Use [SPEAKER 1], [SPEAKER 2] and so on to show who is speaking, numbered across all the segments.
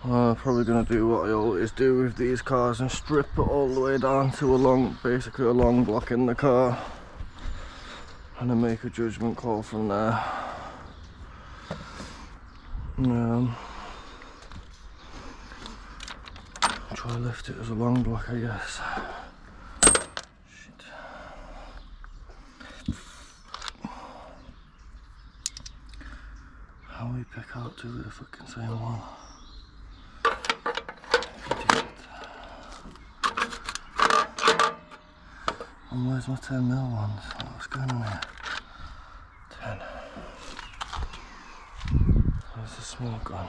[SPEAKER 1] I'm probably going to do what I always do with these cars and strip it all the way down to basically a long block in the car, and then make a judgment call from there. Try to lift it as a long block, I guess. Shit. How we pick out two of the fucking same one? And where's my 10mm ones? What's going on here? 10. Where's the small gun?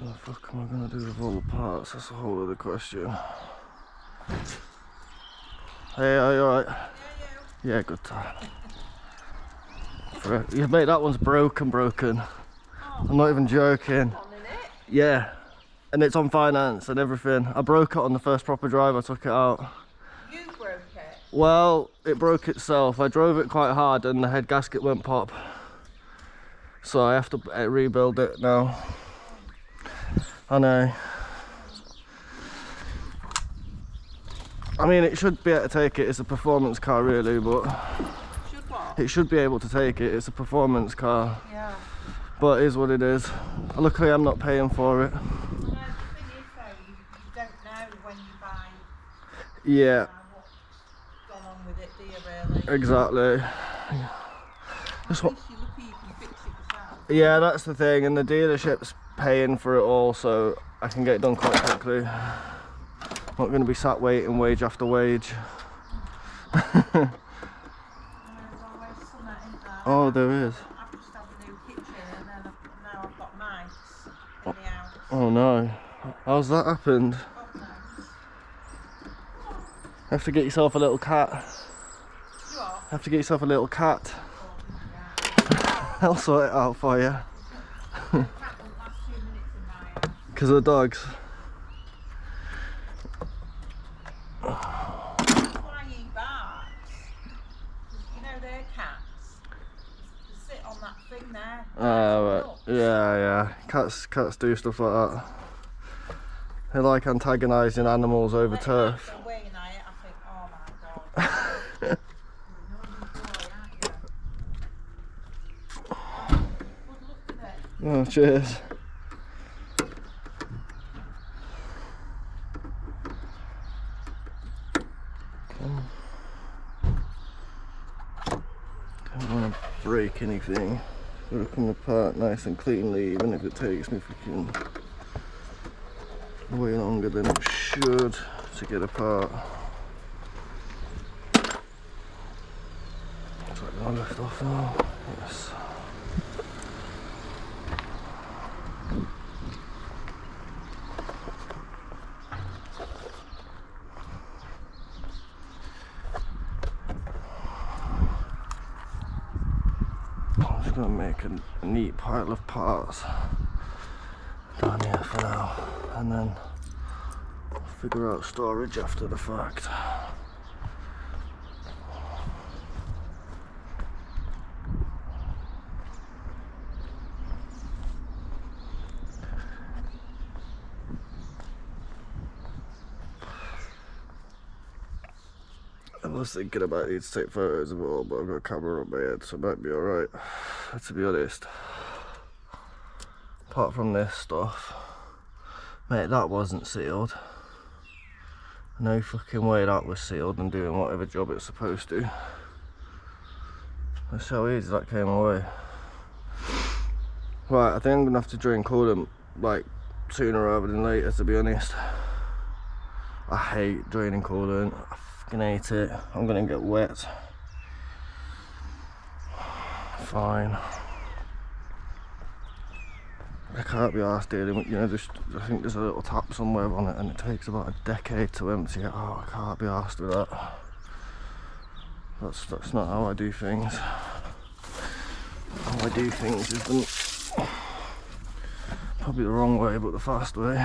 [SPEAKER 1] What the fuck am I going to do with all the parts? That's a whole other question. Hey, are you alright? Yeah, good time. Yeah, mate, that one's broken. Oh, I'm not even joking. Yeah, and it's on finance and everything. I broke it on the first proper drive I took it out.
[SPEAKER 2] You broke it?
[SPEAKER 1] Well, it broke itself. I drove it quite hard and the head gasket went pop. So I have to rebuild it now. I know. I mean, it should be able to take it. It's a performance car, really, but
[SPEAKER 2] should what?
[SPEAKER 1] It should be able to take it. It's a performance car.
[SPEAKER 2] Yeah.
[SPEAKER 1] But it is what it is. Luckily, I'm not paying for it.
[SPEAKER 2] No, the thing is, though, you don't know when you buy.
[SPEAKER 1] Yeah.
[SPEAKER 2] What's gone on with it, do you really?
[SPEAKER 1] Exactly.
[SPEAKER 2] At least you're lucky you can fix it yourself.
[SPEAKER 1] Yeah, that's the thing, and the dealership's paying for it all, so I can get it done quite quickly. I'm not going to be sat waiting wage after wage. Oh, there is.
[SPEAKER 2] I've just had a new kitchen and then now I've got mice in the house.
[SPEAKER 1] Oh no, how's that happened?
[SPEAKER 2] God knows.
[SPEAKER 1] Have to get yourself a little cat.
[SPEAKER 2] You are?
[SPEAKER 1] Have to get yourself a little cat.
[SPEAKER 2] Oh, yeah.
[SPEAKER 1] I'll sort it out for you.
[SPEAKER 2] The cat won't last 2 minutes in my house.
[SPEAKER 1] Because of the dogs.
[SPEAKER 2] That's why he barks. You know they're cats. They sit on that thing there.
[SPEAKER 1] Right. Yeah. Cats do stuff like that. They like antagonising animals over turf.
[SPEAKER 2] They're waiting at it. I think, oh my god. You're a naughty boy, aren't you? Good luck with it.
[SPEAKER 1] Oh, cheers. Don't want to break anything. It'll come apart nice and cleanly, even if it takes me freaking way longer than it should to get apart. Looks like I left off now. Yes. I'm just going to make a neat pile of parts down here for now, and then figure out storage after the fact. I was thinking about needing to take photos of it all, but I've got a camera on my head, so it might be alright. To be honest, apart from this stuff, mate, that wasn't sealed. No fucking way that was sealed and doing whatever job it's supposed to. That's how easy that came away. Right, I think I'm gonna have to drain coolant like sooner rather than later, to be honest. I hate draining coolant. I fucking hate it. I'm gonna get wet. Fine. I can't be arsed dealing with, you know, I think there's a little tap somewhere on it and it takes about a decade to empty it. Oh, I can't be arsed with that. That's not how I do things. How I do things is probably the wrong way, but the fast way.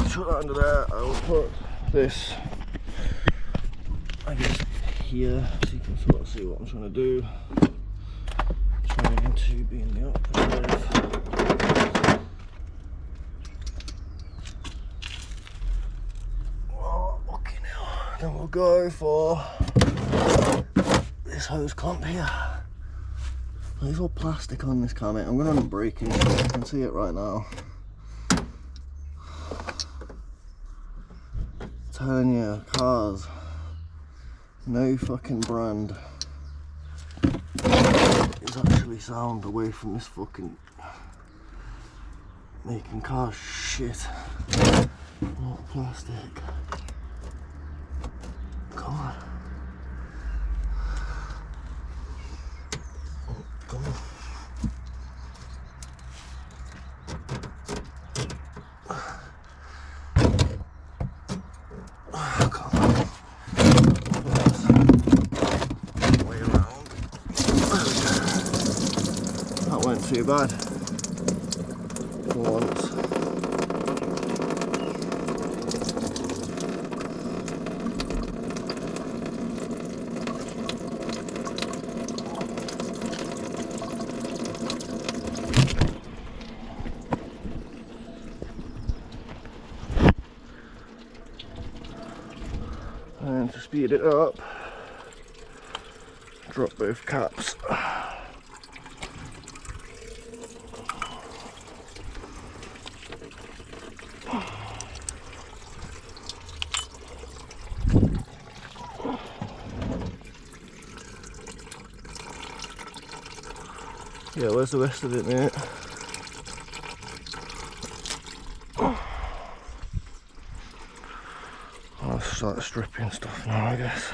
[SPEAKER 1] Shut that under there. I will put this, I guess, here so you can sort of see what I'm trying to do. Trying to be in the operative. Oh, fucking hell. Then we'll go for this hose clamp here. There's all plastic on this car, mate. I'm going to unbreak it. You can see it right now. Telling you, cars, no fucking brand is actually sound away from this fucking making cars shit. Not plastic. Come on. Oh, come on. Too bad for once. And to speed it up, drop both caps. Yeah, where's the rest of it, mate? I'll start stripping stuff now, I guess.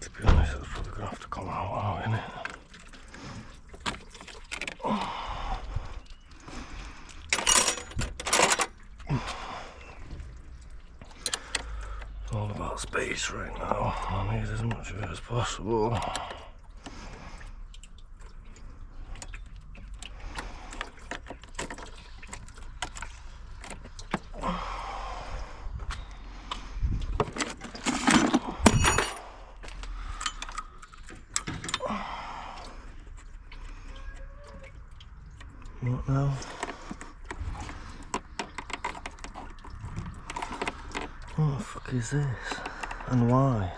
[SPEAKER 1] To be honest, it's probably going to have to come out, isn't it? It's all about space right now. I need as much of it as possible. What now? What the fuck is this? And why?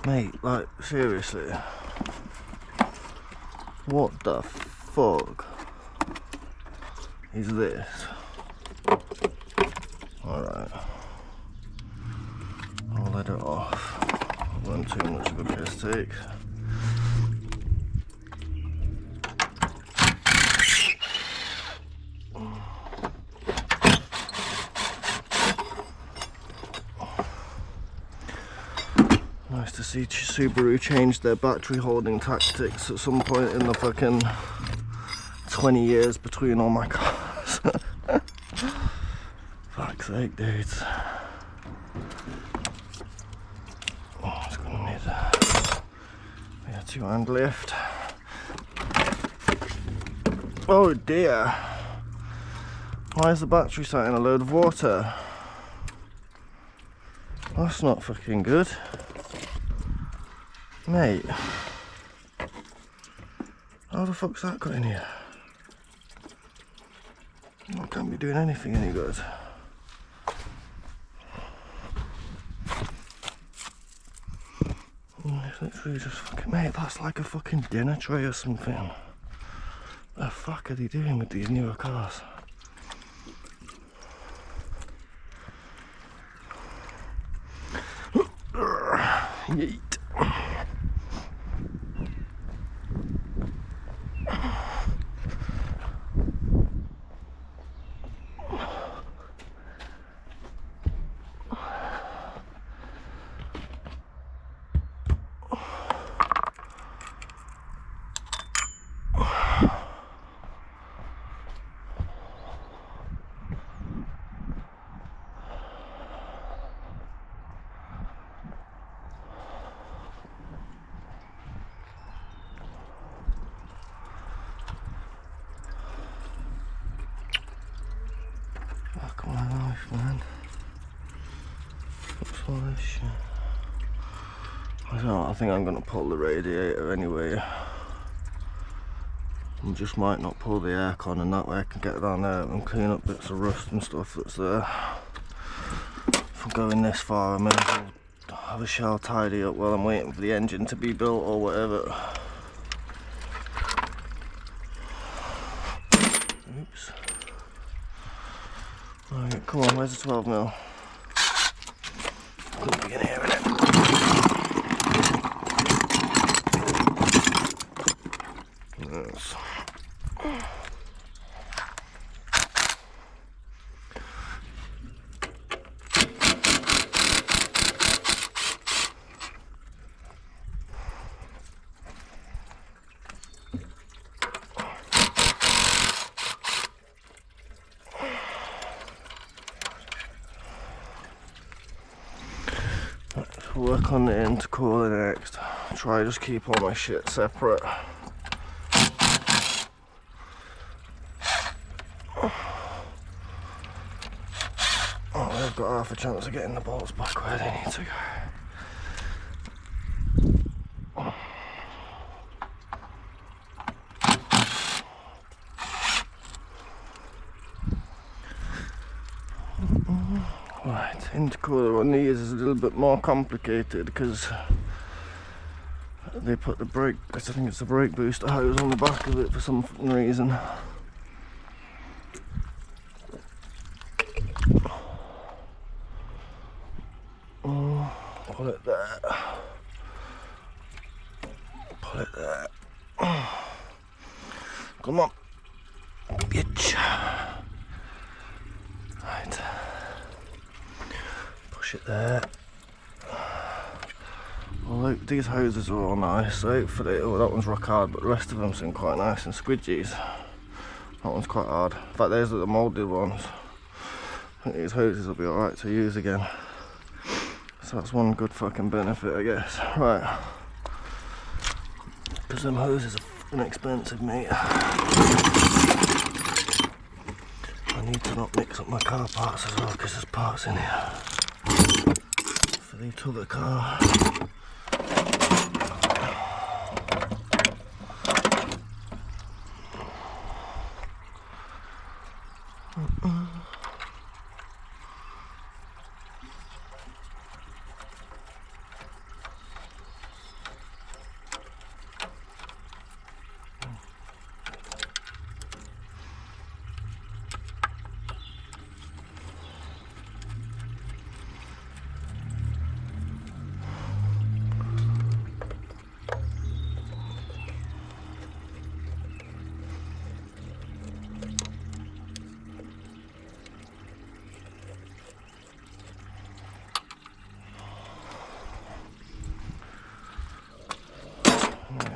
[SPEAKER 1] Mate, like, seriously. What the fuck is this? Alright. I'll let it off. It wasn't too much of a piss take. Nice to see Subaru change their battery holding tactics at some point in the fucking 20 years between all my cars. Fuck's sake, dudes. Oh, it's gonna need a two-hand lift. Oh dear. Why is the battery sat in a load of water? That's not fucking good. Mate. How the fuck's that got in here? That can't be doing anything any good. It's literally just fucking... Mate, that's like a fucking dinner tray or something. What the fuck are they doing with these newer cars? Yeet. Fuck my life, man. What's all this shit? I don't know, I think I'm gonna pull the radiator anyway. I just might not pull the aircon, and that way I can get down there and clean up bits of rust and stuff that's there. If I'm going this far, I may as well have a shell tidy up while I'm waiting for the engine to be built or whatever. Oops. Right, come on, where's the 12mm? Could be in here, innit? Yes. Let's work on the intercooler next. Try just keep all my shit separate. Oh, they've got half a chance of getting the bolts back where they need to go. Right, intercooler on these is a little bit more complicated because they put the brake, I think it's the brake booster hose on the back of it for some reason. Pull it there. Pull it there. Come on, bitch. Right. Push it there. Well, these hoses are all nice. So hopefully, oh, that one's rock hard, but the rest of them seem quite nice and squidgies. That one's quite hard. In fact, those are the moulded ones. I think these hoses will be alright to use again. So that's one good fucking benefit, I guess. Right. Because them hoses are fucking expensive, mate. I need to not mix up my car parts as well, because there's parts in here for the other car.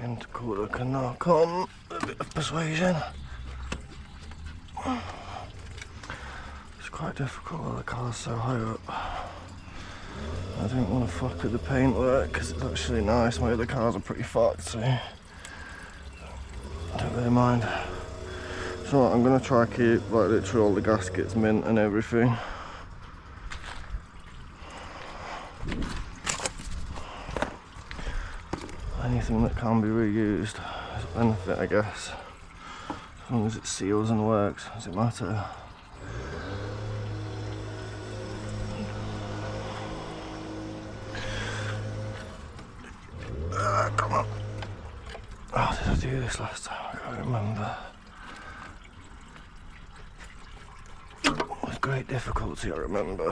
[SPEAKER 1] Intercooler can now come a bit of persuasion. It's quite difficult while the car's so high up. I don't want to fuck with the paintwork because it's actually nice. My other cars are pretty fucked, so I don't really mind So I'm gonna try keep like literally all the gaskets mint and everything. Anything that can be reused is a benefit, I guess. As long as it seals and works, does it matter? Come on. How did I do this last time? I can't remember. With great difficulty, I remember.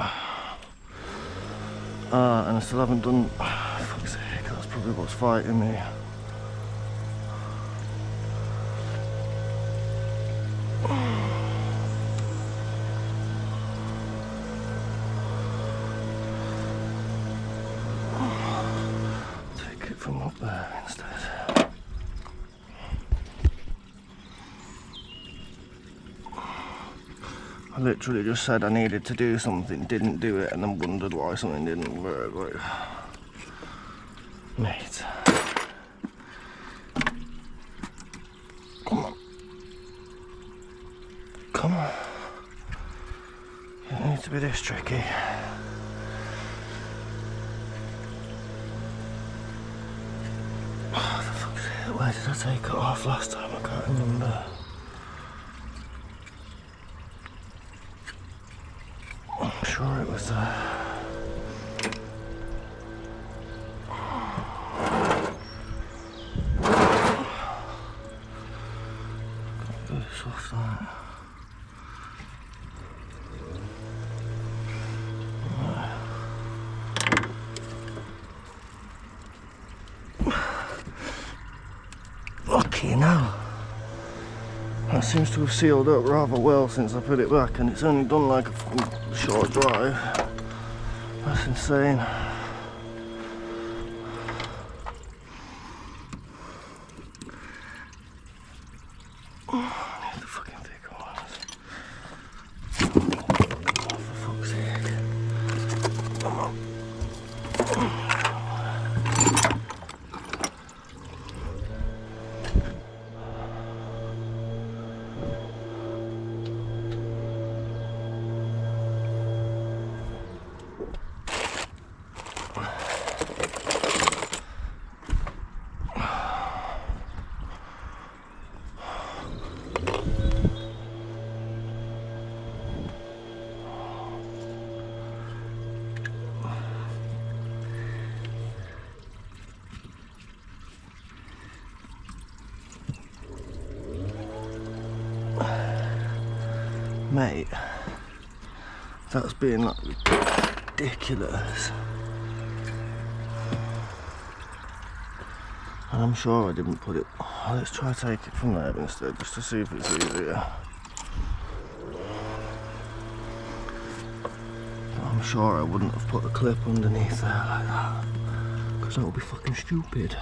[SPEAKER 1] And I still haven't done. Fuck's sake, that's probably what's fighting me. Take it from up there instead. I literally just said I needed to do something, didn't do it, and then wondered why something didn't work. Like, mate. Come on. Come on. You don't need to be this tricky. Oh, for fuck's sake, where did I take it off last time? I can't remember. I'm sure it was there. Got this off that. Lucky now. That seems to have sealed up rather well since I put it back, and it's only done like a fucking short drive. That's insane. I need the fucking thicker ones. Oh, for fuck's sake. Come on. Mate, that's being like ridiculous. And I'm sure I didn't put it. Oh, let's try to take it from there instead, just to see if it's easier. I'm sure I wouldn't have put a clip underneath there like that, because that would be fucking stupid.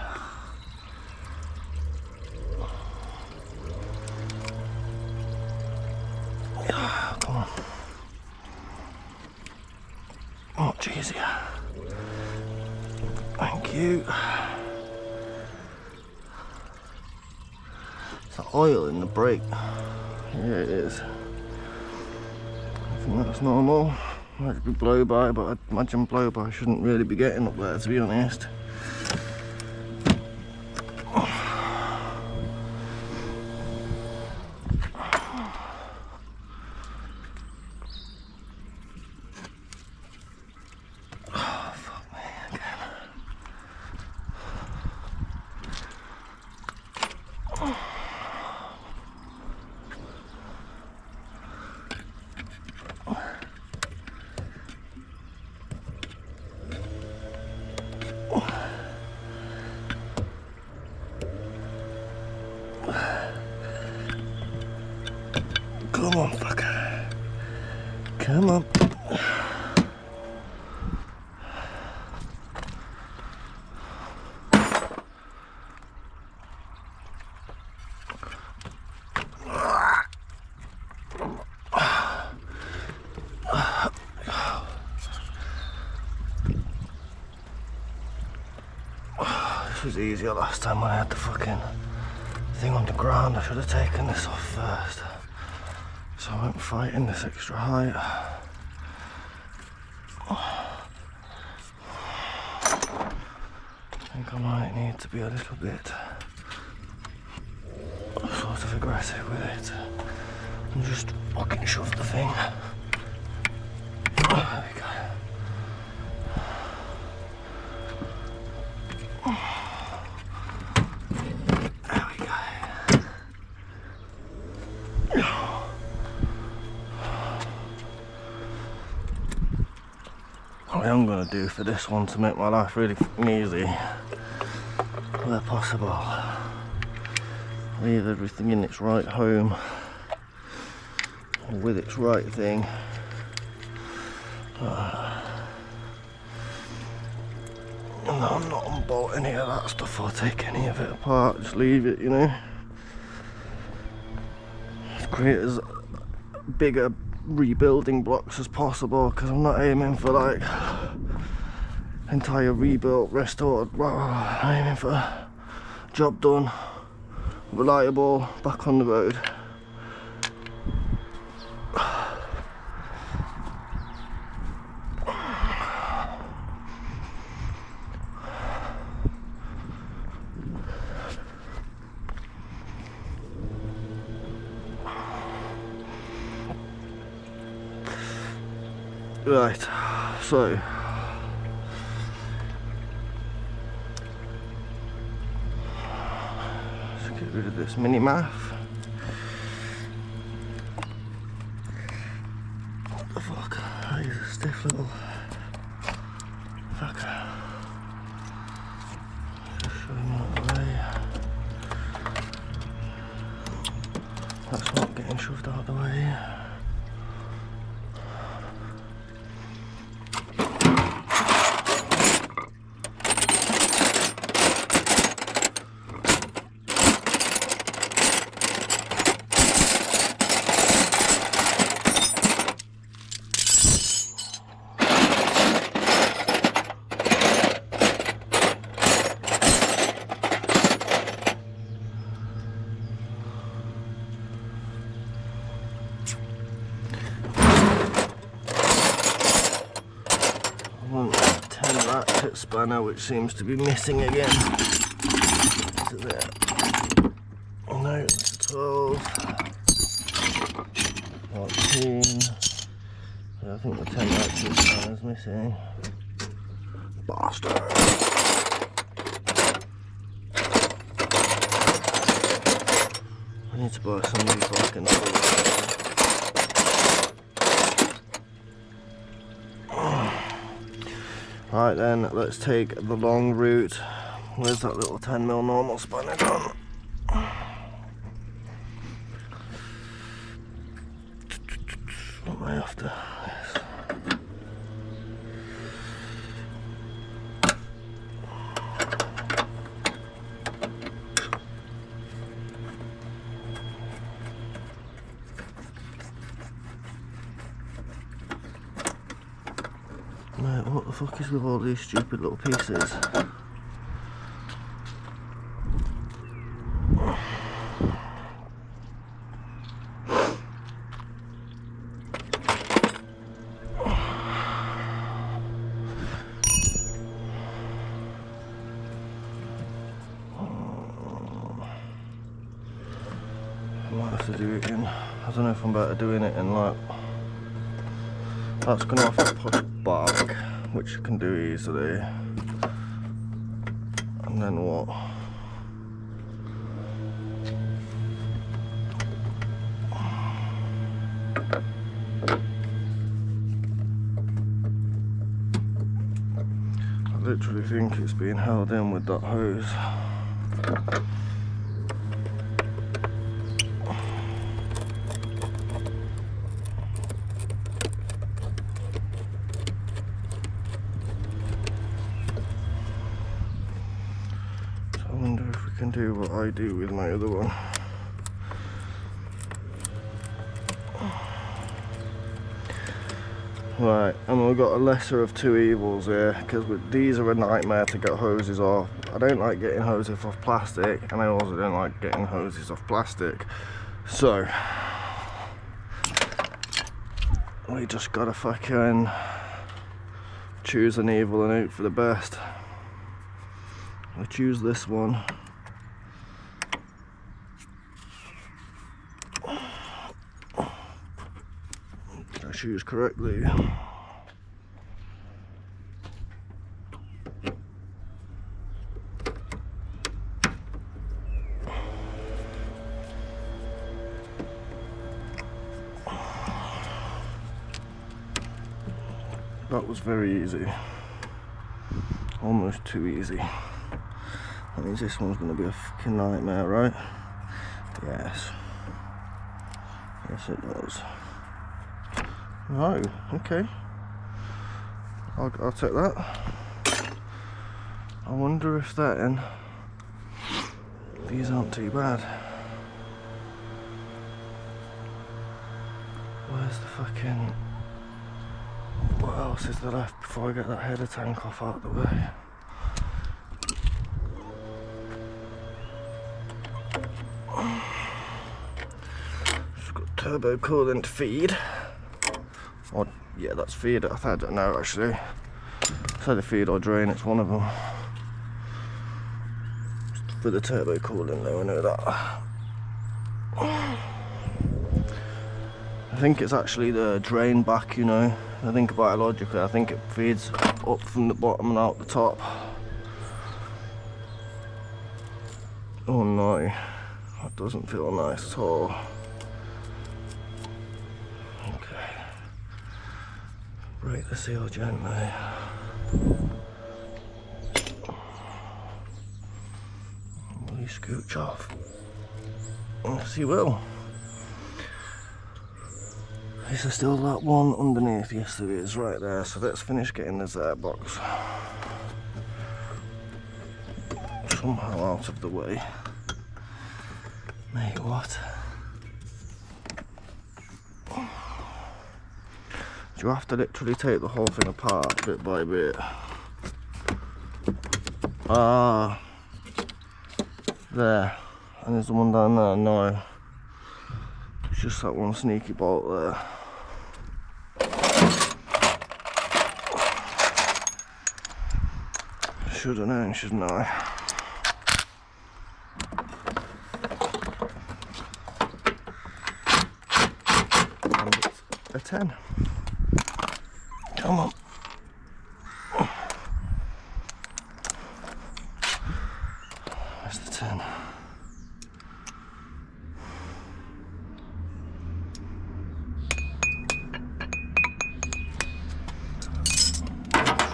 [SPEAKER 1] Come on. Oh, jeez, yeah. Thank you. It's the oil in the brake. Yeah, it is. I think that's normal. Might be blow by, but I imagine blow by shouldn't really be getting up there, to be honest. Come on, fucker. Come on. This was easier last time when I had the fucking thing on the ground. I should have taken this off first. So I won't fight in this extra height. I think I might need to be a little bit sort of aggressive with it and just fucking shove the thing. There we go. There we go. What I'm going to do for this one to make my life really fucking easy, where possible, leave everything in its right home or with its right thing. And I'm not unbolt any of that stuff or take any of it apart, just leave it, you know. Just create as bigger rebuilding blocks as possible, because I'm not aiming for like entire rebuilt, restored. I'm aiming for job done, reliable, back on the road. Right, so let's get rid of this mini math. What the fuck? That is a stiff little fucker. Just shove him out of the way. That's not getting shoved out of the way. Spanner, which seems to be missing again. Is it there? No, it's a 12. 14. Yeah, I think the 10 ratchet spanner's missing. Bastard. I need to buy some new fucking tools. Right then, let's take the long route. Where's that little 10mm normal spanner gone? What am I after? Yes. Mate, what the fuck is with all these stupid little pieces? I might have to do it in, I don't know if I'm better doing it in like, that's going to have to push back, which you can do easily, and then what? I literally think it's being held in with that hose. I wonder if we can do what I do with my other one. Right, and we've got a lesser of two evils here, because these are a nightmare to get hoses off. I don't like getting hoses off plastic, and I also don't like getting hoses off plastic. So, we just gotta fucking choose an evil and hope for the best. I choose this one. Did I choose correctly? That was very easy. Almost too easy. That means this one's going to be a fucking nightmare, right? Yes. Yes, it does. No, okay. I'll take that. I wonder if then these aren't too bad. Where's the fucking... What else is there left before I get that header tank off out of the way? Just got turbo coolant feed. Or, yeah, that's feed. I don't know actually. It's either feed or drain, it's one of them. For the turbo coolant though, I know that. I think it's actually the drain back, you know. I think about it logically, I think it feeds up from the bottom and out the top. Oh no, that doesn't feel nice at all. Okay, break the seal gently. Will you scooch off? Yes, you will. Is there still that one underneath? Yes, there is, right there. So let's finish getting this box somehow out of the way. Mate, what? Do you have to literally take the whole thing apart bit by bit? Ah, there. And there's the one down there. No, it's just that one sneaky bolt there. Should have known, shouldn't I? And it's a 10. Come on. Where's the 10?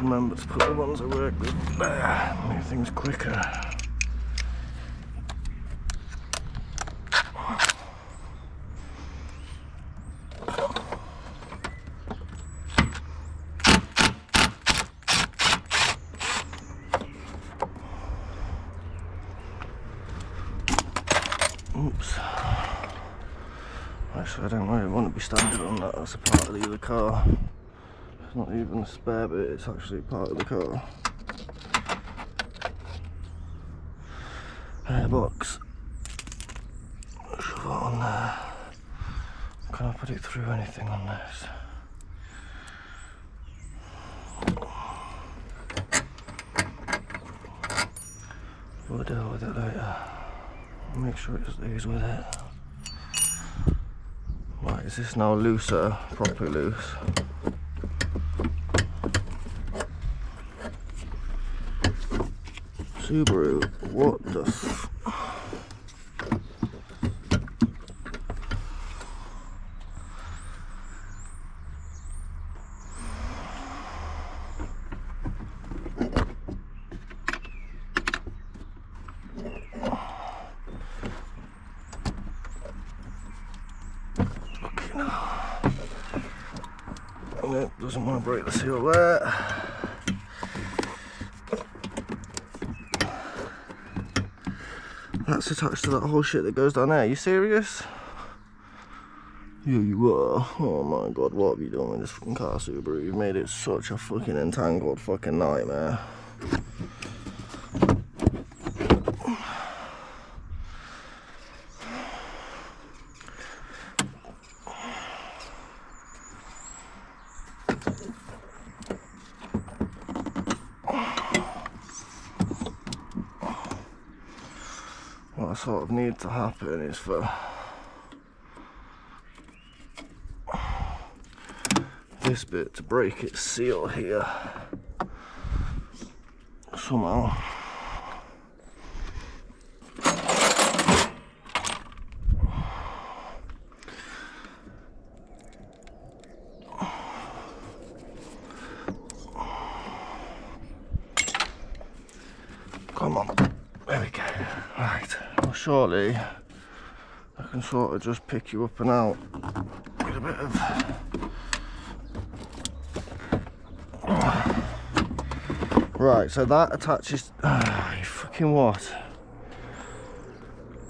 [SPEAKER 1] Remember to put the ones I work with there, make things quicker. Oops. Actually, I don't really want to be standing on that as a part of the other car. It's not even a spare bit, it's actually part of the car. Airbox. Shove it on there. Can I put it through anything on this? We'll deal with it later. Make sure it stays with it. Right, is this now looser? Properly loose? Subaru, what the f... Nope, doesn't want to break the seal there. That's attached to that whole shit that goes down there. Are you serious? Yeah, you are. Oh my god, what have you done with this fucking car, Subaru? You've made it such a fucking entangled fucking nightmare. sort of needs to happen is for this bit to break its seal here somehow. Come on, there we go. Right, well surely I can sort of just pick you up and out with a bit of right, so that attaches. You fucking what?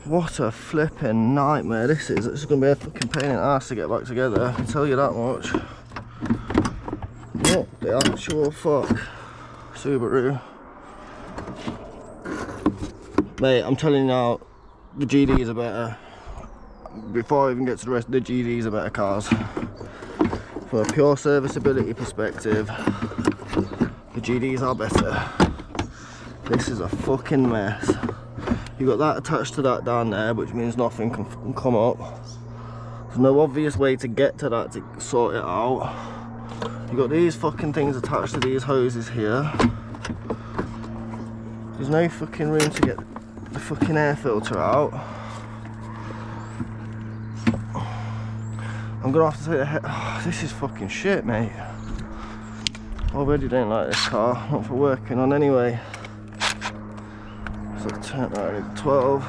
[SPEAKER 1] What a flipping nightmare this is. It's gonna be a fucking pain in the ass to get back together, I can tell you that much. What the actual fuck? Subaru. Mate, I'm telling you now, the GDs are better. Before I even get to the rest, the GDs are better cars. From a pure serviceability perspective, the GDs are better. This is a fucking mess. You've got that attached to that down there, which means nothing can come up. There's no obvious way to get to that to sort it out. You've got these fucking things attached to these hoses here. There's no fucking room to get the fucking air filter out. I'm gonna have to take the head. Oh, this is fucking shit, mate. Already don't like this car, not for working on anyway. So turn that into 12.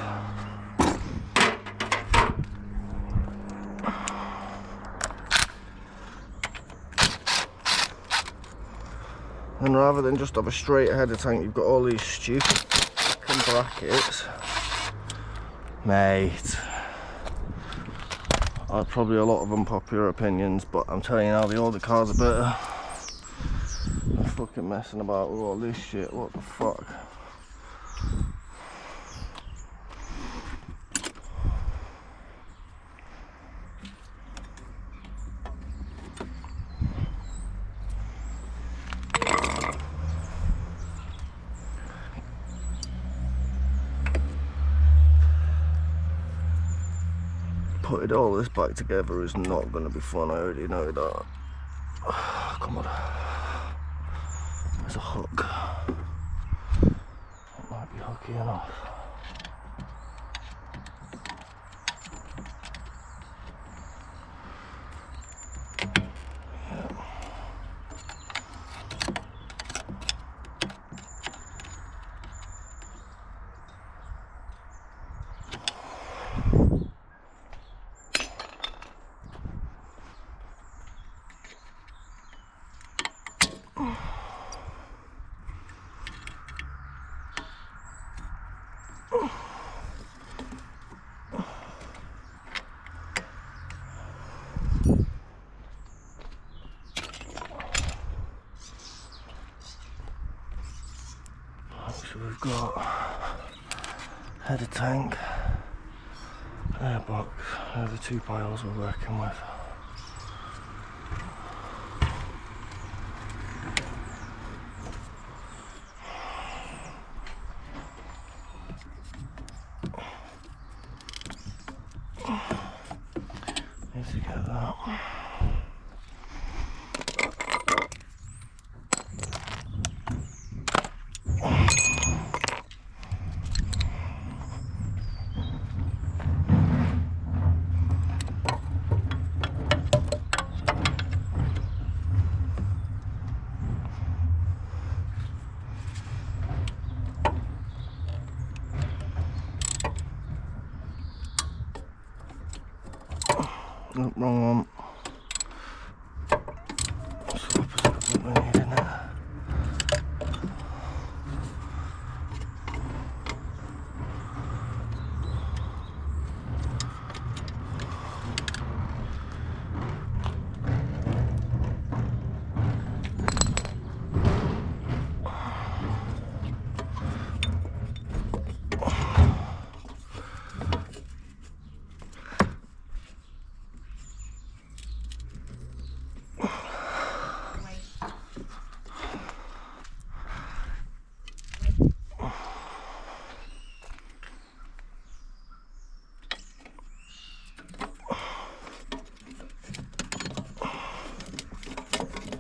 [SPEAKER 1] And rather than just have a straight header tank, you've got all these stupid fucking brackets. Mate. Probably a lot of unpopular opinions, but I'm telling you now, the older cars are better. I'm fucking messing about with all this shit, what the fuck. Putting all this back together is not going to be fun, I already know that. Come on. There's a hook. That might be hooky enough. So we've got header tank, airbox, they're the two piles we're working with. Need to get that. Oh, wrong one.